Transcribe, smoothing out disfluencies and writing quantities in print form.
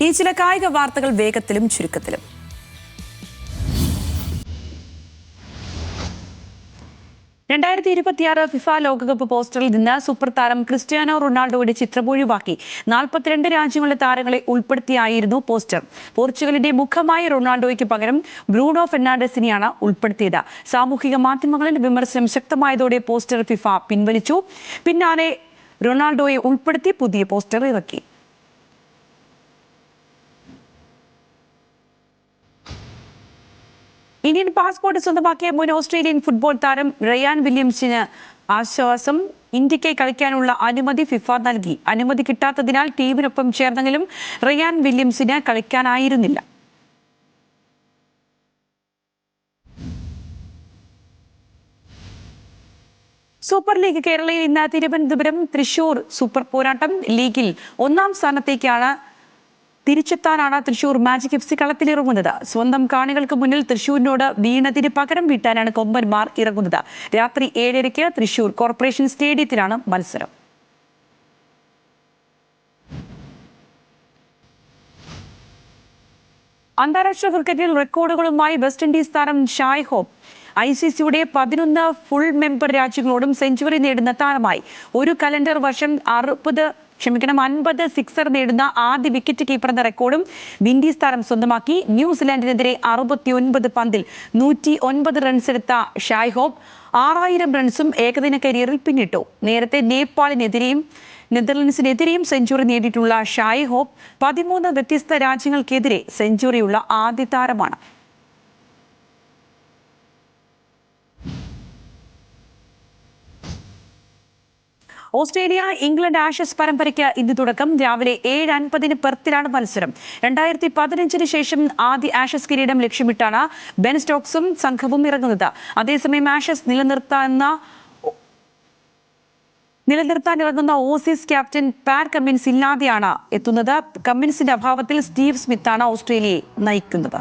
ഇനി ചില കായിക വാർത്തകൾ വേഗത്തിലും ചുരുക്കത്തിലും. 2026 ഫിഫ ലോകകപ്പ് പോസ്റ്ററിൽ നിന്ന് സൂപ്പർ താരം ക്രിസ്ത്യാനോ റൊണാൾഡോയുടെ ചിത്രം ഒഴിവാക്കി. 42 രാജ്യങ്ങളിലെ താരങ്ങളെ ഉൾപ്പെടുത്തിയായിരുന്നു പോസ്റ്റർ. പോർച്ചുഗലിന്റെ മുഖമായ റൊണാൾഡോയ്ക്ക് പകരം ബ്രൂണോ ഫെർണാണ്ടസിനെയാണ് ഉൾപ്പെടുത്തിയത്. സാമൂഹിക മാധ്യമങ്ങളിൽ വിമർശനം ശക്തമായതോടെ പോസ്റ്റർ ഫിഫ പിൻവലിച്ചു. പിന്നാലെ റൊണാൾഡോയെ ഉൾപ്പെടുത്തി പുതിയ പോസ്റ്റർ ഇറക്കി. ഇന്ത്യൻ പാസ്പോർട്ട് സ്വന്തമാക്കിയ മുൻ ഓസ്ട്രേലിയൻ ഫുട്ബോൾ താരം റയാൻ വില്യംസിന് ആശ്വാസം. ഇന്ത്യക്ക് കളിക്കാനുള്ള അനുമതി ഫിഫ നൽകി. അനുമതി കിട്ടാത്തതിനാൽ ടീമിനൊപ്പം ചേർന്നെങ്കിലും റയാൻ വില്യംസിന് കളിക്കാനായിരുന്നില്ല. സൂപ്പർ ലീഗ് കേരളയിൽ ഇന്ന് തിരുവനന്തപുരം തൃശൂർ സൂപ്പർ പോരാട്ടം. ലീഗിൽ 1-ാം സ്ഥാനത്തേക്കാണ് തിരിച്ചെത്താനാണ് തൃശൂർ മാജിക് FC കളത്തിലിറങ്ങുന്നത്. സ്വന്തം കാണികൾക്ക് മുന്നിൽ തൃശൂരിനോട് വീണതിന് പകരം വീട്ടാനാണ് കൊമ്പന്മാർ ഇറങ്ങുന്നത്. രാത്രി 7:30 തൃശൂർ കോർപ്പറേഷൻ സ്റ്റേഡിയത്തിലാണ് മത്സരം. അന്താരാഷ്ട്ര ക്രിക്കറ്റിൽ റെക്കോർഡുകളുമായി വെസ്റ്റ് ഇൻഡീസ് താരം ഷായ് ഹോപ്പ് ICCയുടെ 11 ഫുൾ മെമ്പർ രാജ്യങ്ങളോടും സെഞ്ചുറി നേടുന്ന താരമായി. ഒരു കലണ്ടർ വർഷം 50 സിക്സർ നേടുന്ന ആദ്യ വിക്കറ്റ് കീപ്പർ എന്ന റെക്കോർഡും വിൻഡീസ് താരം സ്വന്തമാക്കി. ന്യൂസിലാൻഡിനെതിരെ 69 പന്തിൽ 109 റൺസ് എടുത്ത ഷായ് ഹോപ്പ് 6000 റൺസും ഏകദിന കരിയറിൽ പിന്നിട്ടു. നേരത്തെ നെതർലൻഡ്സിനെതിരെയും സെഞ്ചുറി നേടിയിട്ടുള്ള ഷായ് ഹോപ്പ് 13 വ്യത്യസ്ത രാജ്യങ്ങൾക്കെതിരെ സെഞ്ചുറിയുള്ള ആദ്യ താരമാണ്. ഓസ്ട്രേലിയ ഇംഗ്ലണ്ട് ആഷസ് പരമ്പരയ്ക്ക് ഇന്ന് തുടക്കം. രാവിലെ 7:50 പെർത്തിലാണ് മത്സരം. 2015 ശേഷം ആദ്യ ആഷസ് കിരീടം ലക്ഷ്യമിട്ടാണ് ബെൻ സ്റ്റോക്സും സംഘവും ഇറങ്ങുന്നത്. അതേസമയം ആഷസ് നിലനിർത്താനിറങ്ങുന്ന ഓസീസ് ക്യാപ്റ്റൻ പാറ്റ് കമ്മിൻസ് ഇല്ലാതെയാണ് എത്തുന്നത്. കമ്മിൻസിന്റെ അഭാവത്തിൽ സ്റ്റീവ് സ്മിത്താണ് ഓസ്ട്രേലിയയെ നയിക്കുന്നത്.